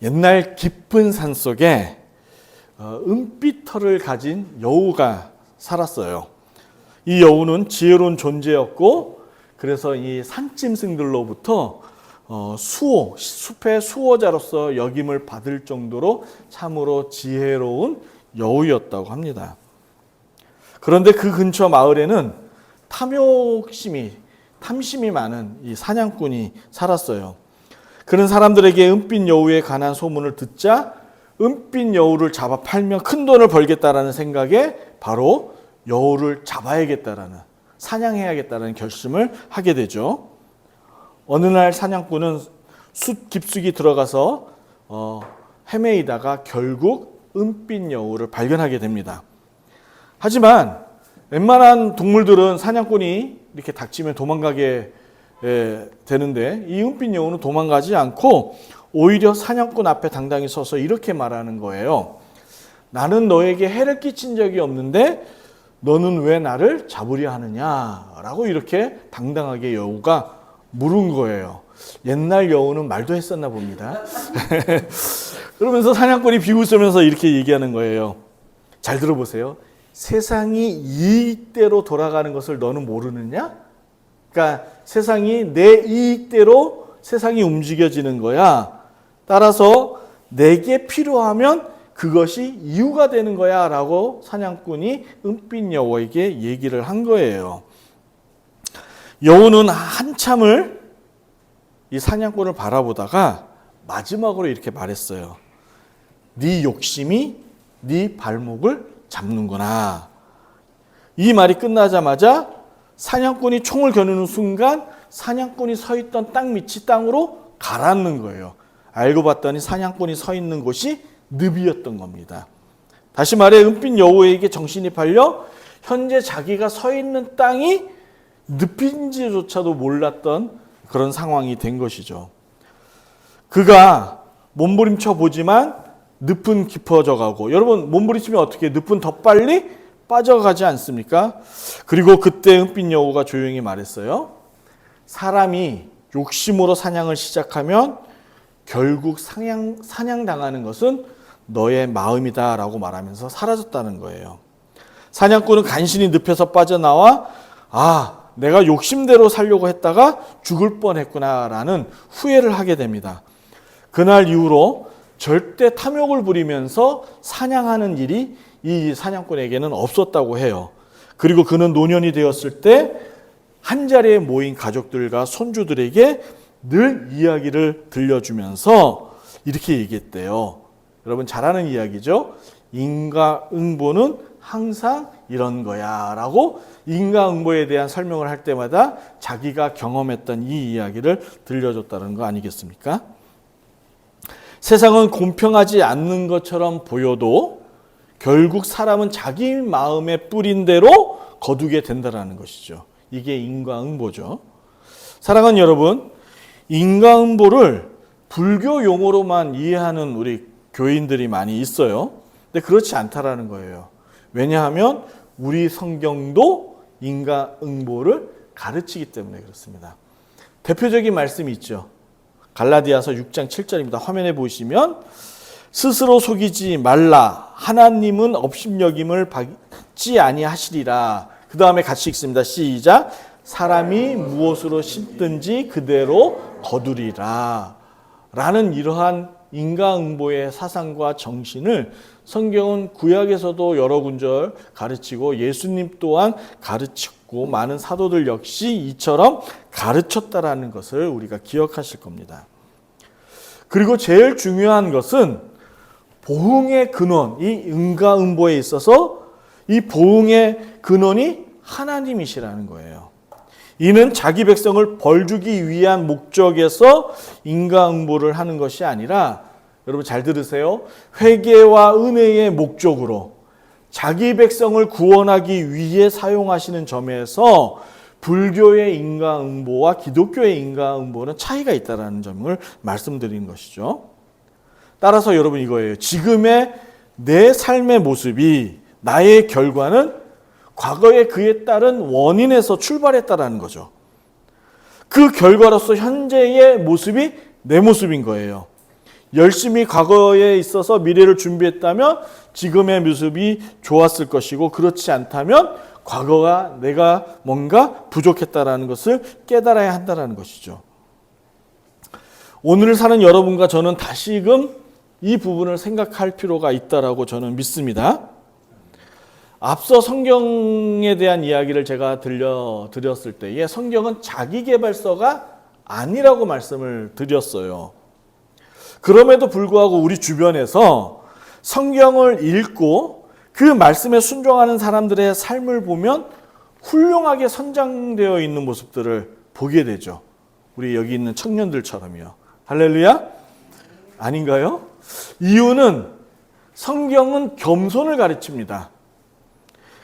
옛날 깊은 산 속에 은빛 털을 가진 여우가 살았어요. 이 여우는 지혜로운 존재였고, 그래서 이 산짐승들로부터 숲의 수호자로서 역임을 받을 정도로 참으로 지혜로운 여우였다고 합니다. 그런데 그 근처 마을에는 탐심이 많은 이 사냥꾼이 살았어요. 그런 사람들에게 은빛 여우에 관한 소문을 듣자 은빛 여우를 잡아 팔면 큰 돈을 벌겠다라는 생각에 바로 여우를 잡아야겠다라는, 사냥해야겠다라는 결심을 하게 되죠. 어느 날 사냥꾼은 숲 깊숙이 들어가서 헤매이다가 결국 은빛 여우를 발견하게 됩니다. 하지만 웬만한 동물들은 사냥꾼이 이렇게 닥치면 도망가게 되는데, 이 은빛 여우는 도망가지 않고 오히려 사냥꾼 앞에 당당히 서서 이렇게 말하는 거예요. 나는 너에게 해를 끼친 적이 없는데 너는 왜 나를 잡으려 하느냐라고 이렇게 당당하게 여우가 물은 거예요. 옛날 여우는 말도 했었나 봅니다. 그러면서 사냥꾼이 비웃으면서 이렇게 얘기하는 거예요. 잘 들어보세요. 세상이 이익대로 돌아가는 것을 너는 모르느냐? 그러니까 세상이 내 이익대로 세상이 움직여지는 거야. 따라서 내게 필요하면 그것이 이유가 되는 거야 라고 사냥꾼이 은빛 여우에게 얘기를 한 거예요. 여우는 한참을 이 사냥꾼을 바라보다가 마지막으로 이렇게 말했어요. 네 욕심이 네 발목을 잡는구나. 이 말이 끝나자마자 사냥꾼이 총을 겨누는 순간 사냥꾼이 서 있던 땅 밑이 땅으로 가라앉는 거예요. 알고 봤더니 사냥꾼이 서 있는 곳이 늪이었던 겁니다. 다시 말해 은빛 여우에게 정신이 팔려 현재 자기가 서 있는 땅이 늪인지조차도 몰랐던 그런 상황이 된 것이죠. 그가 몸부림쳐 보지만 늪은 깊어져 가고, 여러분 몸부림치면 어떻게 늪은 더 빨리 빠져가지 않습니까? 그리고 그때 은빛 여우가 조용히 말했어요. 사람이 욕심으로 사냥을 시작하면 결국 사냥당하는 것은 너의 마음이다 라고 말하면서 사라졌다는 거예요. 사냥꾼은 간신히 늪에서 빠져나와 내가 욕심대로 살려고 했다가 죽을 뻔했구나 라는 후회를 하게 됩니다. 그날 이후로 절대 탐욕을 부리면서 사냥하는 일이 이 사냥꾼에게는 없었다고 해요. 그리고 그는 노년이 되었을 때 한자리에 모인 가족들과 손주들에게 늘 이야기를 들려주면서 이렇게 얘기했대요. 여러분 잘 아는 이야기죠. 인과응보는 항상 이런 거야 라고 인과응보에 대한 설명을 할 때마다 자기가 경험했던 이 이야기를 들려줬다는 거 아니겠습니까? 세상은 공평하지 않는 것처럼 보여도 결국 사람은 자기 마음에 뿌린 대로 거두게 된다는 것이죠. 이게 인과응보죠. 사랑하는 여러분, 인과응보를 불교 용어로만 이해하는 우리 교인들이 많이 있어요. 근데 그렇지 않다라는 거예요. 왜냐하면 우리 성경도 인과응보를 가르치기 때문에 그렇습니다. 대표적인 말씀이 있죠. 갈라디아서 6장 7절입니다. 화면에 보시면 스스로 속이지 말라. 하나님은 업신여김을 받지 아니하시리라. 그 다음에 같이 읽습니다. 시작. 사람이 무엇으로 심든지 그대로 거두리라. 라는 이러한 인과응보의 사상과 정신을 성경은 구약에서도 여러 군절 가르치고 예수님 또한 가르쳤고 많은 사도들 역시 이처럼 가르쳤다라는 것을 우리가 기억하실 겁니다. 그리고 제일 중요한 것은 보응의 근원, 이 인과응보에 있어서 이 보응의 근원이 하나님이시라는 거예요. 이는 자기 백성을 벌주기 위한 목적에서 인과응보를 하는 것이 아니라, 여러분 잘 들으세요. 회개와 은혜의 목적으로 자기 백성을 구원하기 위해 사용하시는 점에서 불교의 인과응보와 기독교의 인과응보는 차이가 있다는 점을 말씀드린 것이죠. 따라서 여러분 이거예요. 지금의 내 삶의 모습이, 나의 결과는 과거의 그에 따른 원인에서 출발했다라는 거죠. 그 결과로서 현재의 모습이 내 모습인 거예요. 열심히 과거에 있어서 미래를 준비했다면 지금의 모습이 좋았을 것이고, 그렇지 않다면 과거가 내가 뭔가 부족했다라는 것을 깨달아야 한다는 것이죠. 오늘을 사는 여러분과 저는 다시금 이 부분을 생각할 필요가 있다라고 저는 믿습니다. 앞서 성경에 대한 이야기를 제가 들려드렸을 때에 성경은 자기계발서가 아니라고 말씀을 드렸어요. 그럼에도 불구하고 우리 주변에서 성경을 읽고 그 말씀에 순종하는 사람들의 삶을 보면 훌륭하게 선장되어 있는 모습들을 보게 되죠. 우리 여기 있는 청년들처럼요. 할렐루야? 아닌가요? 이유는 성경은 겸손을 가르칩니다.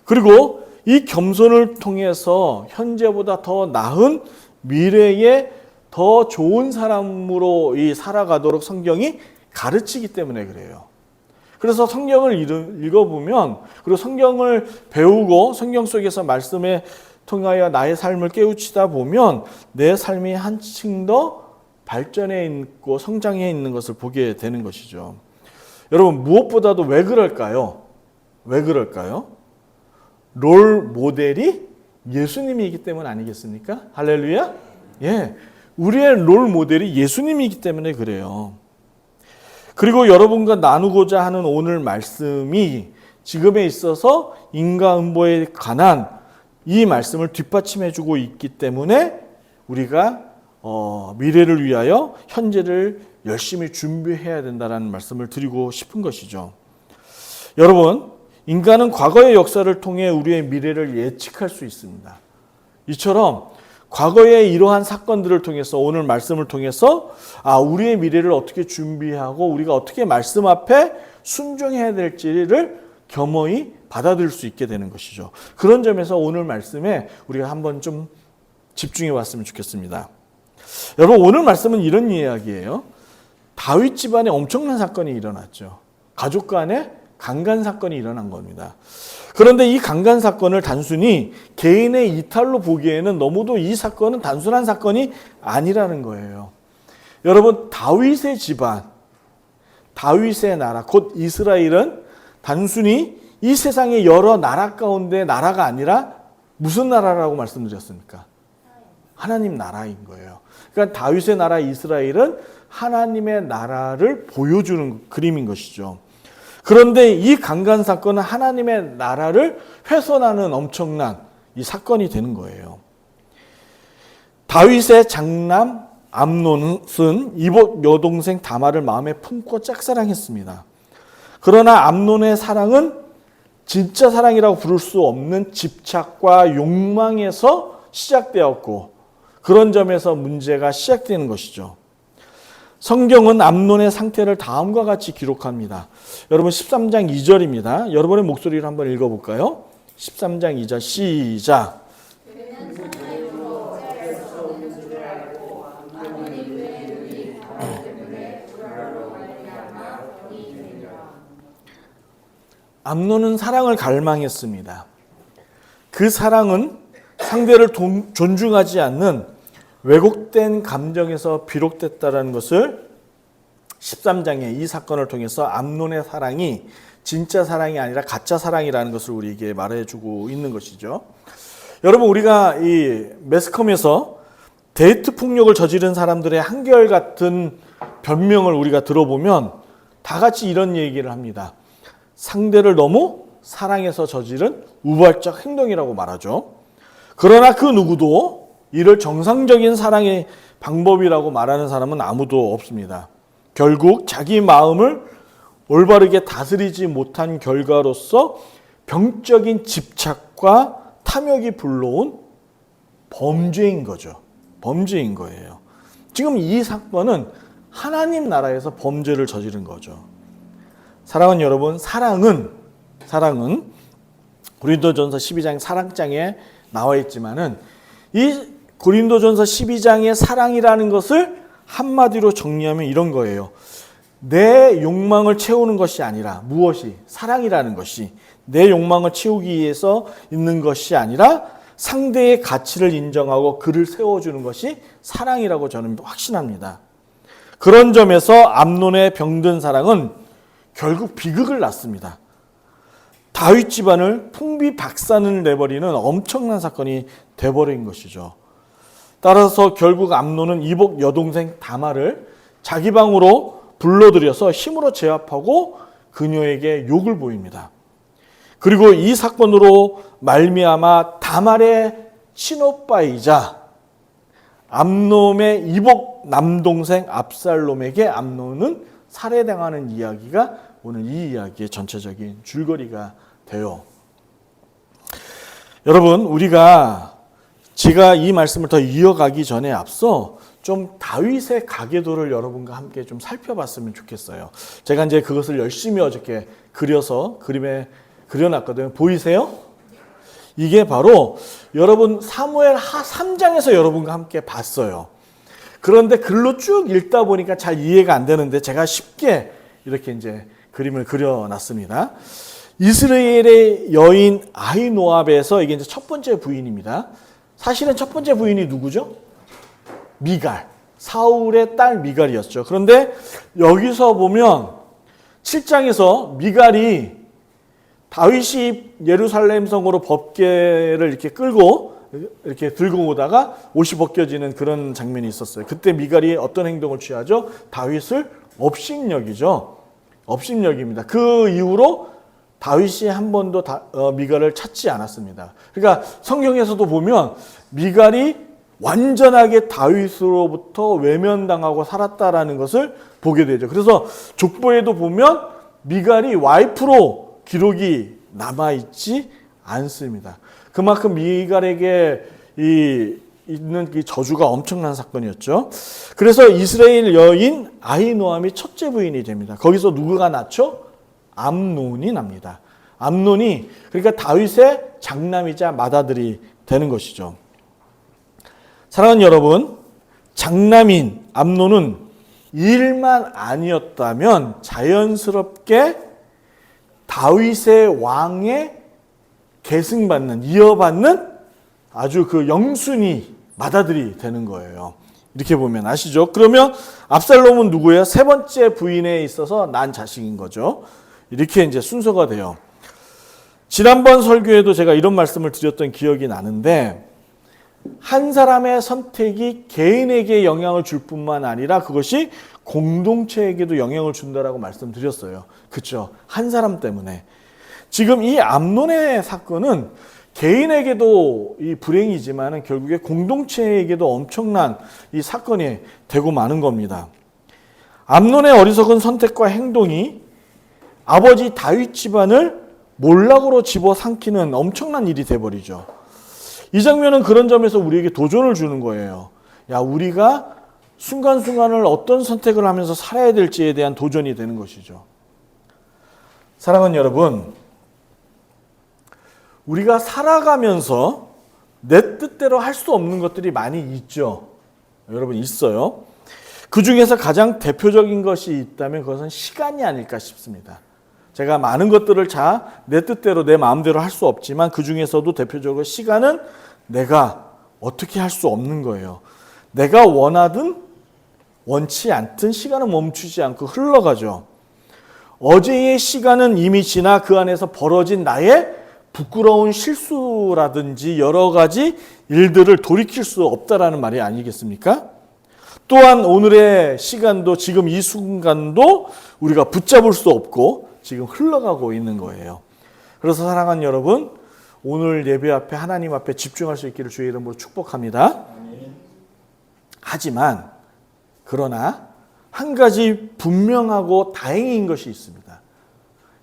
그리고 이 겸손을 통해서 현재보다 더 나은 미래에 더 좋은 사람으로 살아가도록 성경이 가르치기 때문에 그래요. 그래서 성경을 읽어보면, 그리고 성경을 배우고 성경 속에서 말씀에 통하여 나의 삶을 깨우치다 보면 내 삶이 한층 더 발전해 있고 성장해 있는 것을 보게 되는 것이죠. 여러분, 무엇보다도 왜 그럴까요? 왜 그럴까요? 롤 모델이 예수님이기 때문 아니겠습니까? 할렐루야? 예. 우리의 롤 모델이 예수님이기 때문에 그래요. 그리고 여러분과 나누고자 하는 오늘 말씀이 지금에 있어서 인과응보에 관한 이 말씀을 뒷받침해주고 있기 때문에 우리가 미래를 위하여 현재를 열심히 준비해야 된다는 말씀을 드리고 싶은 것이죠. 여러분, 인간은 과거의 역사를 통해 우리의 미래를 예측할 수 있습니다. 이처럼 과거의 이러한 사건들을 통해서, 오늘 말씀을 통해서 우리의 미래를 어떻게 준비하고 우리가 어떻게 말씀 앞에 순종해야 될지를 겸허히 받아들일 수 있게 되는 것이죠. 그런 점에서 오늘 말씀에 우리가 한번 좀 집중해 봤으면 좋겠습니다. 여러분, 오늘 말씀은 이런 이야기예요. 다윗 집안에 엄청난 사건이 일어났죠. 가족 간에 강간 사건이 일어난 겁니다. 그런데 이 강간 사건을 단순히 개인의 이탈로 보기에는 너무도 이 사건은 단순한 사건이 아니라는 거예요. 여러분, 다윗의 집안, 다윗의 나라, 곧 이스라엘은 단순히 이 세상의 여러 나라 가운데 나라가 아니라 무슨 나라라고 말씀드렸습니까? 하나님 나라인 거예요. 그러니까 다윗의 나라 이스라엘은 하나님의 나라를 보여주는 그림인 것이죠. 그런데 이 강간 사건은 하나님의 나라를 훼손하는 엄청난 이 사건이 되는 거예요. 다윗의 장남 암논은 이복 여동생 다말을 마음에 품고 짝사랑했습니다. 그러나 암논의 사랑은 진짜 사랑이라고 부를 수 없는 집착과 욕망에서 시작되었고, 그런 점에서 문제가 시작되는 것이죠. 성경은 암논의 상태를 다음과 같이 기록합니다. 여러분, 13장 2절입니다. 여러분의 목소리를 한번 읽어볼까요? 13장 2절 시작. 암논은 사랑을 갈망했습니다. 그 사랑은 상대를 존중하지 않는 왜곡된 감정에서 비롯됐다는 것을 13장의 이 사건을 통해서 암논의 사랑이 진짜 사랑이 아니라 가짜 사랑이라는 것을 우리에게 말해주고 있는 것이죠. 여러분, 우리가 이 매스컴에서 데이트 폭력을 저지른 사람들의 한결같은 변명을 우리가 들어보면 다 같이 이런 얘기를 합니다. 상대를 너무 사랑해서 저지른 우발적 행동이라고 말하죠. 그러나 그 누구도 이를 정상적인 사랑의 방법이라고 말하는 사람은 아무도 없습니다. 결국 자기 마음을 올바르게 다스리지 못한 결과로서 병적인 집착과 탐욕이 불러온 범죄인 거죠. 범죄인 거예요. 지금 이 사건은 하나님 나라에서 범죄를 저지른 거죠. 사랑하는 여러분, 사랑은 고린도전서 12장 사랑장에 나와 있지만은 이 고린도전서 12장의 사랑이라는 것을 한마디로 정리하면 이런 거예요. 내 욕망을 채우는 것이 아니라, 무엇이? 사랑이라는 것이 내 욕망을 채우기 위해서 있는 것이 아니라 상대의 가치를 인정하고 그를 세워주는 것이 사랑이라고 저는 확신합니다. 그런 점에서 암논의 병든 사랑은 결국 비극을 낳습니다. 다윗 집안을 풍비박산을 내버리는 엄청난 사건이 돼버린 것이죠. 따라서 결국 암논은 이복 여동생 다말을 자기 방으로 불러들여서 힘으로 제압하고 그녀에게 욕을 보입니다. 그리고 이 사건으로 말미암아 다말의 친오빠이자 암논의 이복 남동생 압살롬에게 암논은 살해당하는 이야기가 오늘 이 이야기의 전체적인 줄거리가 돼요. 여러분, 제가 이 말씀을 더 이어가기 전에 앞서 좀 다윗의 가계도를 여러분과 함께 좀 살펴봤으면 좋겠어요. 제가 이제 그것을 열심히 어저께 그려서 그림에 그려놨거든요. 보이세요? 이게 바로 여러분 사무엘 하 3장에서 여러분과 함께 봤어요. 그런데 글로 쭉 읽다 보니까 잘 이해가 안 되는데 제가 쉽게 이렇게 이제 그림을 그려놨습니다. 이스라엘의 여인 아히노압에서 이게 이제 첫 번째 부인입니다. 사실은 첫 번째 부인이 누구죠? 미갈. 사울의 딸 미갈이었죠. 그런데 여기서 보면 7장에서 미갈이 다윗이 예루살렘 성으로 법궤를 이렇게 끌고 이렇게 들고 오다가 옷이 벗겨지는 그런 장면이 있었어요. 그때 미갈이 어떤 행동을 취하죠? 다윗을 업신여기죠. 업신여깁니다. 그 이후로 다윗이 한 번도 미갈을 찾지 않았습니다. 그러니까 성경에서도 보면 미갈이 완전하게 다윗으로부터 외면당하고 살았다라는 것을 보게 되죠. 그래서 족보에도 보면 미갈이 와이프로 기록이 남아있지 않습니다. 그만큼 미갈에게 있는 그 저주가 엄청난 사건이었죠. 그래서 이스라엘 여인 아히노암이 첫째 부인이 됩니다. 거기서 누구가 낳죠? 암논이 납니다. 암논이 그러니까 다윗의 장남이자 맏아들이 되는 것이죠. 사랑하는 여러분, 장남인 암논은 일만 아니었다면 자연스럽게 다윗의 왕에 계승받는, 이어받는 아주 그 영순이 맏아들이 되는 거예요. 이렇게 보면 아시죠? 그러면 압살롬은 누구예요? 세 번째 부인에 있어서 난 자식인 거죠. 이렇게 이제 순서가 돼요. 지난번 설교에도 제가 이런 말씀을 드렸던 기억이 나는데 한 사람의 선택이 개인에게 영향을 줄 뿐만 아니라 그것이 공동체에게도 영향을 준다라고 말씀드렸어요. 그렇죠? 한 사람 때문에. 지금 이 암논의 사건은 개인에게도 이 불행이지만 결국에 공동체에게도 엄청난 이 사건이 되고 마는 겁니다. 암논의 어리석은 선택과 행동이 아버지 다윗 집안을 몰락으로 집어삼키는 엄청난 일이 돼버리죠. 이 장면은 그런 점에서 우리에게 도전을 주는 거예요. 야, 우리가 순간순간을 어떤 선택을 하면서 살아야 될지에 대한 도전이 되는 것이죠. 사랑하는 여러분, 우리가 살아가면서 내 뜻대로 할 수 없는 것들이 많이 있죠. 여러분 있어요. 그 중에서 가장 대표적인 것이 있다면 그것은 시간이 아닐까 싶습니다. 제가 많은 것들을 내 뜻대로 내 마음대로 할 수 없지만 그 중에서도 대표적으로 시간은 내가 어떻게 할 수 없는 거예요. 내가 원하든 원치 않든 시간은 멈추지 않고 흘러가죠. 어제의 시간은 이미 지나 그 안에서 벌어진 나의 부끄러운 실수라든지 여러 가지 일들을 돌이킬 수 없다라는 말이 아니겠습니까? 또한 오늘의 시간도 지금 이 순간도 우리가 붙잡을 수 없고 지금 흘러가고 있는 거예요. 그래서 사랑하는 여러분, 오늘 예배 앞에 하나님 앞에 집중할 수 있기를 주의 이름으로 축복합니다. 하지만 그러나 한 가지 분명하고 다행인 것이 있습니다.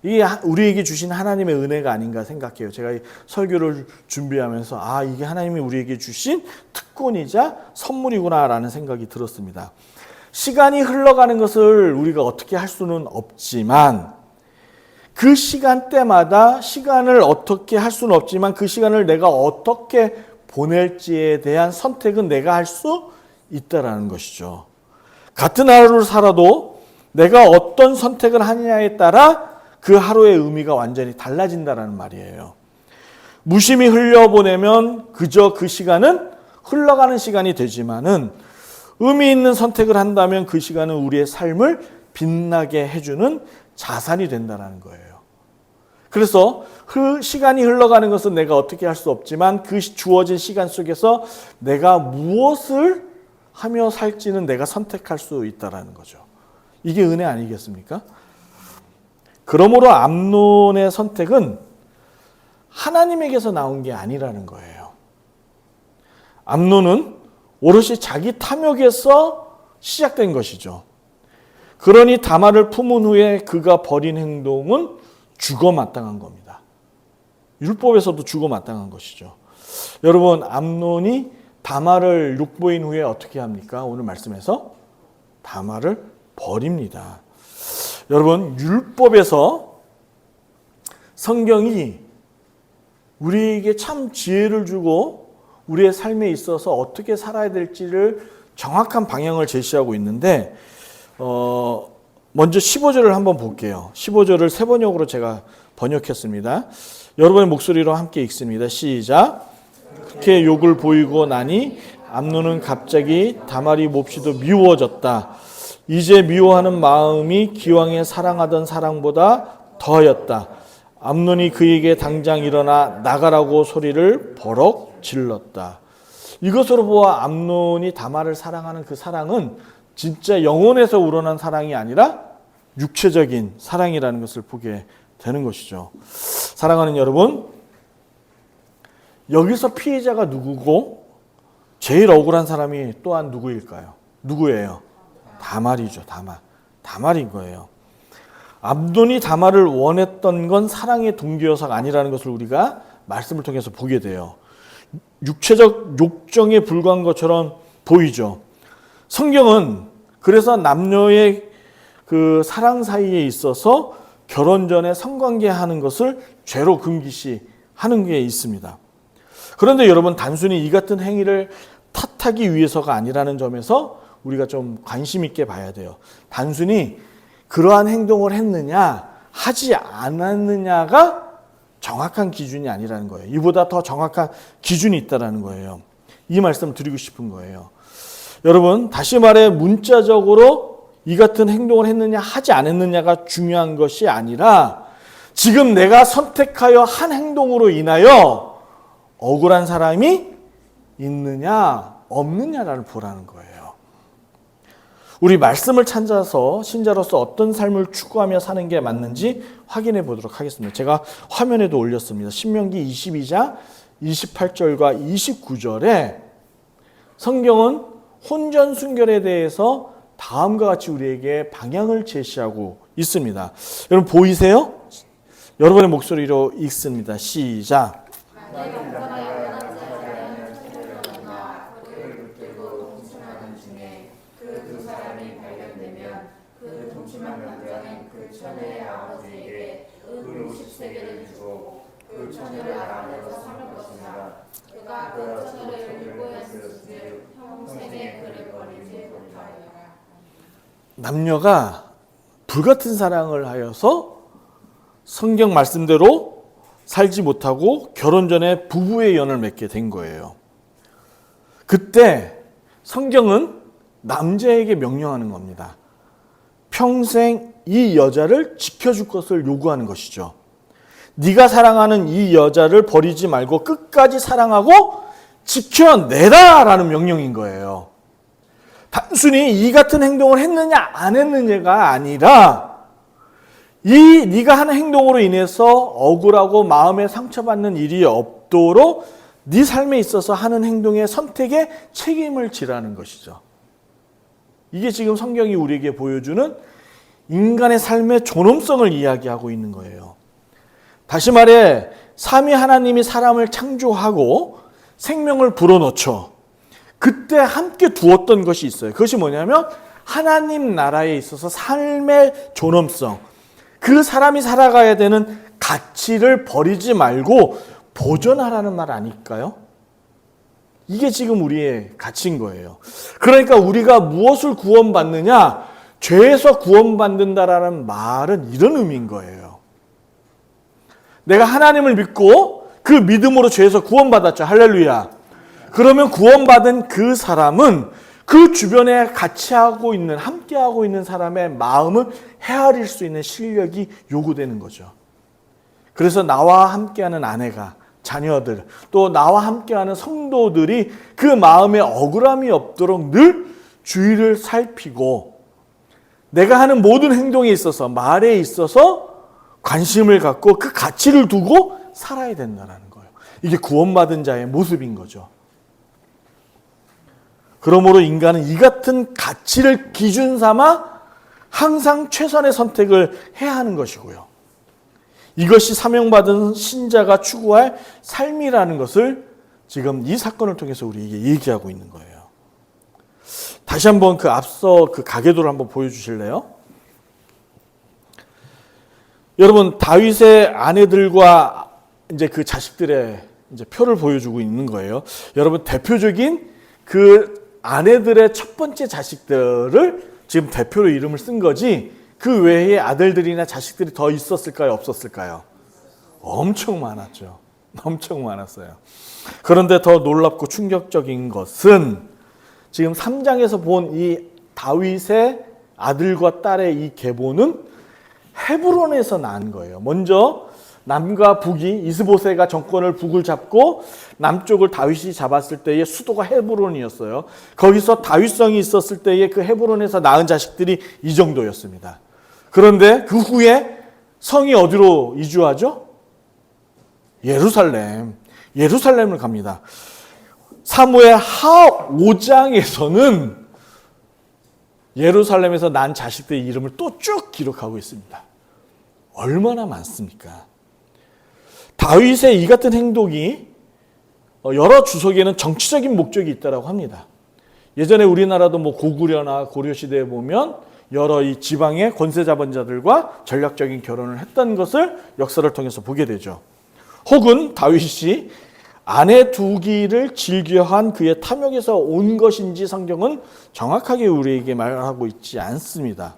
이게 우리에게 주신 하나님의 은혜가 아닌가 생각해요. 제가 이 설교를 준비하면서 이게 하나님이 우리에게 주신 특권이자 선물이구나라는 생각이 들었습니다. 시간이 흘러가는 것을 우리가 어떻게 할 수는 없지만 그 시간대마다 시간을 어떻게 할 수는 없지만 그 시간을 내가 어떻게 보낼지에 대한 선택은 내가 할 수 있다라는 것이죠. 같은 하루를 살아도 내가 어떤 선택을 하느냐에 따라 그 하루의 의미가 완전히 달라진다는 말이에요. 무심히 흘려보내면 그저 그 시간은 흘러가는 시간이 되지만은 의미 있는 선택을 한다면 그 시간은 우리의 삶을 빛나게 해주는 자산이 된다는 거예요. 그래서 그 시간이 흘러가는 것은 내가 어떻게 할 수 없지만 그 주어진 시간 속에서 내가 무엇을 하며 살지는 내가 선택할 수 있다는 거죠. 이게 은혜 아니겠습니까? 그러므로 암논의 선택은 하나님에게서 나온 게 아니라는 거예요. 암논은 오롯이 자기 탐욕에서 시작된 것이죠. 그러니 다말을 품은 후에 그가 벌인 행동은 죽어 마땅한 겁니다. 율법에서도 죽어 마땅한 것이죠. 여러분, 암논이 다말을 육보인 후에 어떻게 합니까? 오늘 말씀에서 다말을 버립니다. 여러분, 율법에서 성경이 우리에게 참 지혜를 주고 우리의 삶에 있어서 어떻게 살아야 될지를 정확한 방향을 제시하고 있는데 먼저 15절을 한번 볼게요. 15절을 세 번역으로 제가 번역했습니다. 여러분의 목소리로 함께 읽습니다. 시작. 그렇게 욕을 보이고 나니 암논은 갑자기 다말이 몹시도 미워졌다. 이제 미워하는 마음이 기왕에 사랑하던 사랑보다 더하였다. 암논이 그에게 당장 일어나 나가라고 소리를 버럭 질렀다. 이것으로 보아 암논이 다말을 사랑하는 그 사랑은 진짜 영혼에서 우러난 사랑이 아니라 육체적인 사랑이라는 것을 보게 되는 것이죠. 사랑하는 여러분, 여기서 피해자가 누구고 제일 억울한 사람이 또한 누구일까요? 누구예요? 다말이죠. 다말인 거예요. 암논이 다말을 원했던 건 사랑의 동기여서가 아니라는 것을 우리가 말씀을 통해서 보게 돼요. 육체적 욕정에 불과한 것처럼 보이죠. 성경은 그래서 남녀의 그 사랑 사이에 있어서 결혼 전에 성관계하는 것을 죄로 금기시하는 게 있습니다. 그런데 여러분, 단순히 이 같은 행위를 탓하기 위해서가 아니라는 점에서 우리가 좀 관심 있게 봐야 돼요. 단순히 그러한 행동을 했느냐 하지 않았느냐가 정확한 기준이 아니라는 거예요. 이보다 더 정확한 기준이 있다는 거예요. 이 말씀을 드리고 싶은 거예요. 여러분, 다시 말해 문자적으로 이 같은 행동을 했느냐 하지 않았느냐가 중요한 것이 아니라 지금 내가 선택하여 한 행동으로 인하여 억울한 사람이 있느냐 없느냐를 보라는 거예요. 우리 말씀을 찾아서 신자로서 어떤 삶을 추구하며 사는 게 맞는지 확인해 보도록 하겠습니다. 제가 화면에도 올렸습니다. 신명기 22장 28절과 29절에 성경은 혼전 순결에 대해서 다음과 같이 우리에게 방향을 제시하고 있습니다. 여러분 보이세요? 여러분의 목소리로 읽습니다. 시작. 남녀가 불같은 사랑을 하여서 성경 말씀대로 살지 못하고 결혼 전에 부부의 연을 맺게 된 거예요. 그때 성경은 남자에게 명령하는 겁니다. 평생 이 여자를 지켜줄 것을 요구하는 것이죠. 네가 사랑하는 이 여자를 버리지 말고 끝까지 사랑하고 지켜내라라는 명령인 거예요. 단순히 이 같은 행동을 했느냐 안 했느냐가 아니라 네가 하는 행동으로 인해서 억울하고 마음에 상처받는 일이 없도록 네 삶에 있어서 하는 행동의 선택에 책임을 지라는 것이죠. 이게 지금 성경이 우리에게 보여주는 인간의 삶의 존엄성을 이야기하고 있는 거예요. 다시 말해 삼위 하나님이 사람을 창조하고 생명을 불어넣죠. 그때 함께 두었던 것이 있어요. 그것이 뭐냐면 하나님 나라에 있어서 삶의 존엄성, 그 사람이 살아가야 되는 가치를 버리지 말고 보존하라는 말 아닐까요? 이게 지금 우리의 가치인 거예요. 그러니까 우리가 무엇을 구원받느냐? 죄에서 구원받는다라는 말은 이런 의미인 거예요. 내가 하나님을 믿고 그 믿음으로 죄에서 구원받았죠. 할렐루야. 그러면 구원받은 그 사람은 그 주변에 같이 하고 있는, 함께 하고 있는 사람의 마음을 헤아릴 수 있는 실력이 요구되는 거죠. 그래서 나와 함께하는 아내가, 자녀들, 또 나와 함께하는 성도들이 그 마음에 억울함이 없도록 늘 주의를 살피고 내가 하는 모든 행동에 있어서, 말에 있어서 관심을 갖고 그 가치를 두고 살아야 된다는 거예요. 이게 구원받은 자의 모습인 거죠. 그러므로 인간은 이 같은 가치를 기준 삼아 항상 최선의 선택을 해야 하는 것이고요. 이것이 사명받은 신자가 추구할 삶이라는 것을 지금 이 사건을 통해서 우리에게 얘기하고 있는 거예요. 다시 한번 그 앞서 그 가계도를 한번 보여주실래요? 여러분, 다윗의 아내들과 이제 그 자식들의 이제 표를 보여주고 있는 거예요. 여러분, 대표적인 그 아내들의 첫 번째 자식들을 지금 대표로 이름을 쓴 거지, 그 외에 아들들이나 자식들이 더 있었을까요? 없었을까요? 엄청 많았죠. 엄청 많았어요. 그런데 더 놀랍고 충격적인 것은 지금 3장에서 본 이 다윗의 아들과 딸의 이 계보는 헤브론에서 난 거예요. 먼저 남과 북이, 이스보셋가 정권을 북을 잡고 남쪽을 다윗이 잡았을 때의 수도가 헤브론이었어요. 거기서 다윗성이 있었을 때의 그 헤브론에서 낳은 자식들이 이 정도였습니다. 그런데 그 후에 성이 어디로 이주하죠? 예루살렘을 갑니다. 사무엘 하 5장에서는 예루살렘에서 난 자식들의 이름을 또 쭉 기록하고 있습니다. 얼마나 많습니까? 다윗의 이 같은 행동이 여러 주석에는 정치적인 목적이 있다고 합니다. 예전에 우리나라도 뭐 고구려나 고려 시대에 보면 여러 이 지방의 권세 잡은 자들과 전략적인 결혼을 했던 것을 역사를 통해서 보게 되죠. 혹은 다윗이 아내 두기를 즐겨한 그의 탐욕에서 온 것인지 성경은 정확하게 우리에게 말하고 있지 않습니다.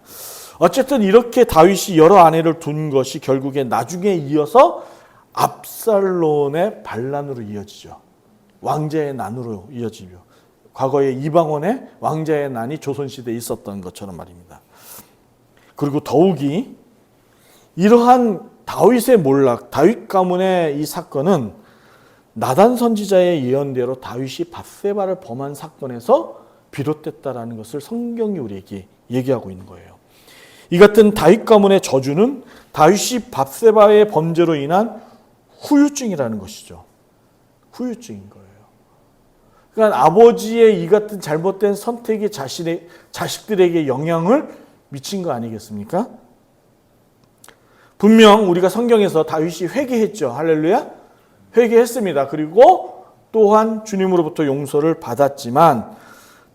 어쨌든 이렇게 다윗이 여러 아내를 둔 것이 결국에 나중에 이어서 압살롬의 반란으로 이어지죠. 왕자의 난으로 이어지죠. 과거에 이방원의 왕자의 난이 조선시대에 있었던 것처럼 말입니다. 그리고 더욱이 이러한 다윗의 몰락, 다윗 가문의 이 사건은 나단 선지자의 예언대로 다윗이 밧세바를 범한 사건에서 비롯됐다라는 것을 성경이 우리에게 얘기하고 있는 거예요. 이 같은 다윗 가문의 저주는 다윗이 밧세바의 범죄로 인한 후유증이라는 것이죠. 후유증인 거예요. 그러니까 아버지의 이 같은 잘못된 선택이 자신의 자식들에게 영향을 미친 거 아니겠습니까? 분명 우리가 성경에서 다윗이 회개했죠. 할렐루야. 회개했습니다. 그리고 또한 주님으로부터 용서를 받았지만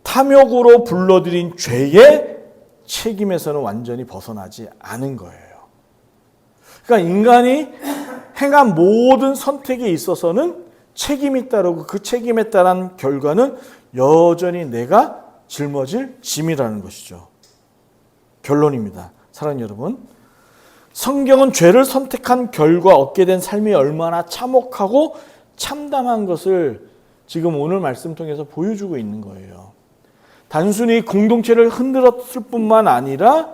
탐욕으로 불러들인 죄의 책임에서는 완전히 벗어나지 않은 거예요. 그러니까 인간이 행한 모든 선택에 있어서는 책임이 따르고 그 책임에 따른 결과는 여전히 내가 짊어질 짐이라는 것이죠. 결론입니다. 사랑하는 여러분, 성경은 죄를 선택한 결과 얻게 된 삶이 얼마나 참혹하고 참담한 것을 지금 오늘 말씀 통해서 보여주고 있는 거예요. 단순히 공동체를 흔들었을 뿐만 아니라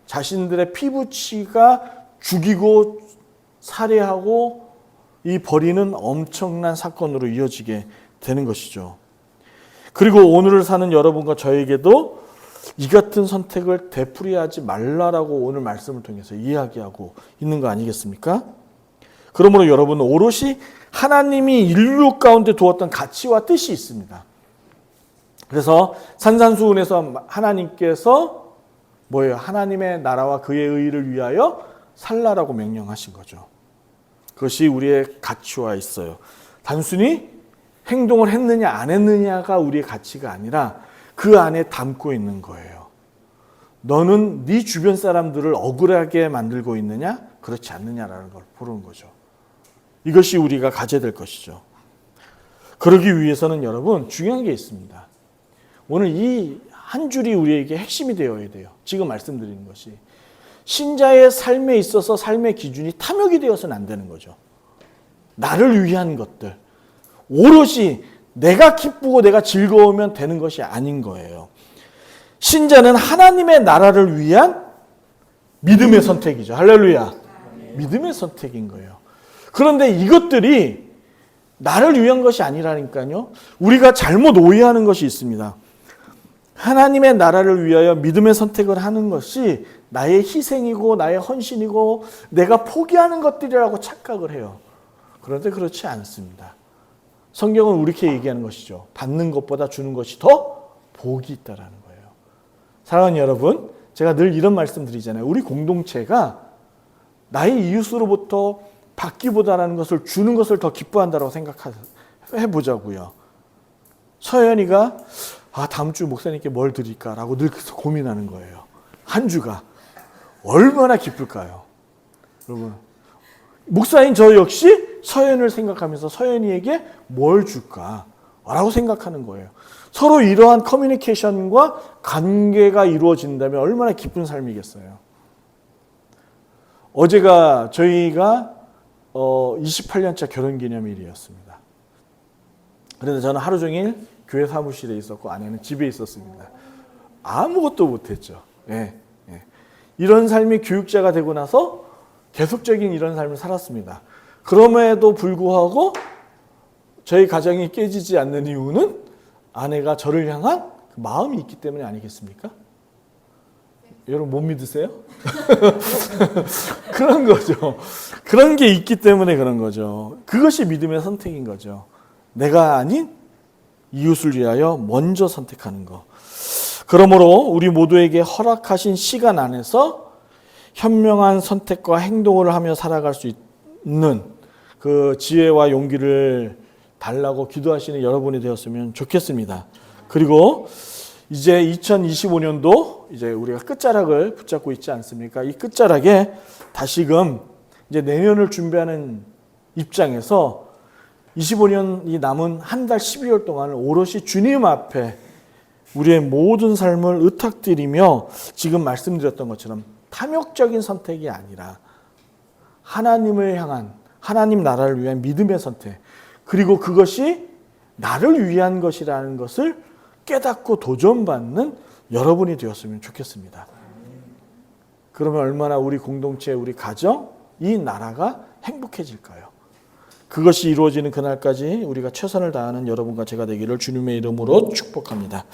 자신들의 피부치가 죽이고 살해하고 이 벌이는 엄청난 사건으로 이어지게 되는 것이죠. 그리고 오늘을 사는 여러분과 저에게도 이 같은 선택을 되풀이하지 말라라고 오늘 말씀을 통해서 이야기하고 있는 거 아니겠습니까? 그러므로 여러분, 오롯이 하나님이 인류 가운데 두었던 가치와 뜻이 있습니다. 그래서 산산수훈에서 하나님께서 뭐예요? 하나님의 나라와 그의 의를 위하여 살라라고 명령하신 거죠. 그것이 우리의 가치와 있어요. 단순히 행동을 했느냐 안 했느냐가 우리의 가치가 아니라 그 안에 담고 있는 거예요. 너는 네 주변 사람들을 억울하게 만들고 있느냐? 그렇지 않느냐라는 걸 보는 거죠. 이것이 우리가 가져야 될 것이죠. 그러기 위해서는 여러분 중요한 게 있습니다. 오늘 이 한 줄이 우리에게 핵심이 되어야 돼요. 지금 말씀드리는 것이. 신자의 삶에 있어서 삶의 기준이 탐욕이 되어서는 안 되는 거죠. 나를 위한 것들, 오롯이 내가 기쁘고 내가 즐거우면 되는 것이 아닌 거예요. 신자는 하나님의 나라를 위한 믿음의 선택이죠. 할렐루야. 믿음의 선택인 거예요. 그런데 이것들이 나를 위한 것이 아니라니까요. 우리가 잘못 오해하는 것이 있습니다. 하나님의 나라를 위하여 믿음의 선택을 하는 것이 나의 희생이고 나의 헌신이고 내가 포기하는 것들이라고 착각을 해요. 그런데 그렇지 않습니다. 성경은 이렇게 얘기하는 것이죠. 받는 것보다 주는 것이 더 복이 있다라는 거예요. 사랑하는 여러분, 제가 늘 이런 말씀 드리잖아요. 우리 공동체가 나의 이웃으로부터 받기보다라는 것을 주는 것을 더 기뻐한다고 생각해 보자고요. 서연이가 다음 주 목사님께 뭘 드릴까라고 늘 고민하는 거예요. 한 주가 얼마나 기쁠까요? 여러분, 목사인 저 역시 서연을 생각하면서 서연이에게 뭘 줄까라고 생각하는 거예요. 서로 이러한 커뮤니케이션과 관계가 이루어진다면 얼마나 기쁜 삶이겠어요. 어제가 저희가 28년차 결혼기념일이었습니다. 그런데 저는 하루 종일 교회 사무실에 있었고 아내는 집에 있었습니다. 아무것도 못했죠. 이런 삶이 교육자가 되고 나서 계속적인 이런 삶을 살았습니다. 그럼에도 불구하고 저희 가정이 깨지지 않는 이유는 아내가 저를 향한 그 마음이 있기 때문에 아니겠습니까? 여러분 못 믿으세요? 그런 거죠. 그런 게 있기 때문에 그런 거죠. 그것이 믿음의 선택인 거죠. 내가 아닌 이웃을 위하여 먼저 선택하는 거. 그러므로 우리 모두에게 허락하신 시간 안에서 현명한 선택과 행동을 하며 살아갈 수 있는 그 지혜와 용기를 달라고 기도하시는 여러분이 되었으면 좋겠습니다. 그리고 이제 2025년도 이제 우리가 끝자락을 붙잡고 있지 않습니까? 이 끝자락에 다시금 이제 내년을 준비하는 입장에서 25년이 남은 한 달 12월 동안을 오롯이 주님 앞에 우리의 모든 삶을 의탁드리며 지금 말씀드렸던 것처럼 탐욕적인 선택이 아니라 하나님을 향한 하나님 나라를 위한 믿음의 선택, 그리고 그것이 나를 위한 것이라는 것을 깨닫고 도전받는 여러분이 되었으면 좋겠습니다. 그러면 얼마나 우리 공동체, 우리 가정, 이 나라가 행복해질까요? 그것이 이루어지는 그날까지 우리가 최선을 다하는 여러분과 제가 되기를 주님의 이름으로 축복합니다.